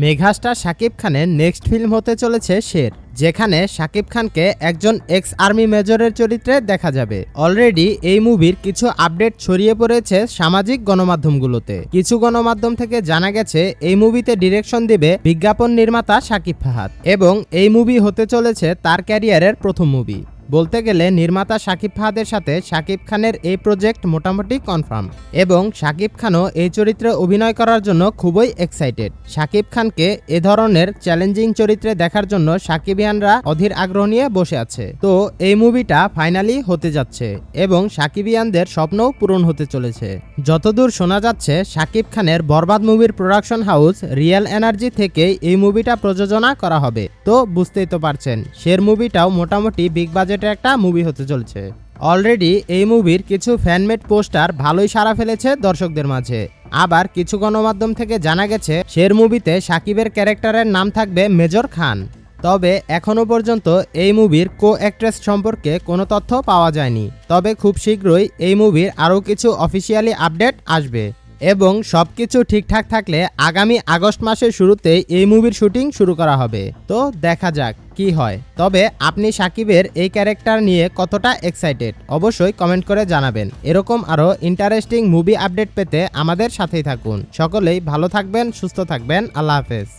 Megastar Shakib খানের next film হতে চলেছে শের, যেখানে শাকিব খানকে একজন এক্স আর্মি মেজরের চরিত্রে দেখা যাবে। অলরেডি এই মুভির কিছু আপডেট ছড়িয়ে পড়েছে সামাজিক গণমাধ্যমগুলোতে। কিছু গণমাধ্যম থেকে জানা গেছে এই মুভিতে ডিরেকশন দিবে বিজ্ঞাপন নির্মাতা শাকিব ফাহাদ এবং এই মুভি হতে চলেছে তার ক্যারিয়ারের প্রথম মুভি। বলতে গেলে নির্মাতা শাকিব ফাহাদের সাথে শাকিব খানের এই প্রজেক্ট মোটামুটি কনফার্ম এবং শাকিব খানও এই চরিত্রে অভিনয় করার জন্য খুবই এক্সাইটেড। শাকিব খানকে এ ধরনের চ্যালেঞ্জিং চরিত্রে দেখার জন্য শাকিবিয়ানরা অধীর আগ্রহ নিয়ে বসে আছে। তো এই মুভিটা ফাইনালি হতে যাচ্ছে এবং শাকিবিয়ানদের স্বপ্নও পূরণ হতে চলেছে। যতদূর শোনা যাচ্ছে শাকিব খানের বরবাদ মুভির প্রোডাকশন হাউস রিয়েল এনার্জি থেকে এই মুভিটা প্রযোজনা করা হবে। তো বুঝতেই তো পারছেন শের মুভিটাও মোটামুটি বিগ বাজেট একটা মুভি হতে চলছে। অলরেডি এই মুভির কিছু ফ্যানমেড পোস্টার ভালোই সাড়া ফেলেছে দর্শকদের মাঝে। আবার কিছু গণমাধ্যম থেকে জানা গেছে শের মুভিতে শাকিবের ক্যারেক্টারের নাম থাকবে মেজর খান। তবে এখনো পর্যন্ত এই মুভির কো অ্যাক্ট্রেস সম্পর্কে কোনো তথ্য পাওয়া যায়নি। তবে খুব শীঘ্রই এই মুভির আরও কিছু অফিসিয়ালি আপডেট আসবে এবং সবকিছু ঠিকঠাক থাকলে আগামী আগস্ট মাসের শুরুতেই এই মুভির শুটিং শুরু করা হবে। তো দেখা যাক কি হয়। তবে আপনি শাকিবের এই ক্যারেক্টার নিয়ে কতটা এক্সাইটেড অবশ্যই কমেন্ট করে জানাবেন। এরকম আরও ইন্টারেস্টিং মুভি আপডেট পেতে আমাদের সাথেই থাকুন। সকলেই ভালো থাকবেন, সুস্থ থাকবেন। আল্লাহ হাফেজ।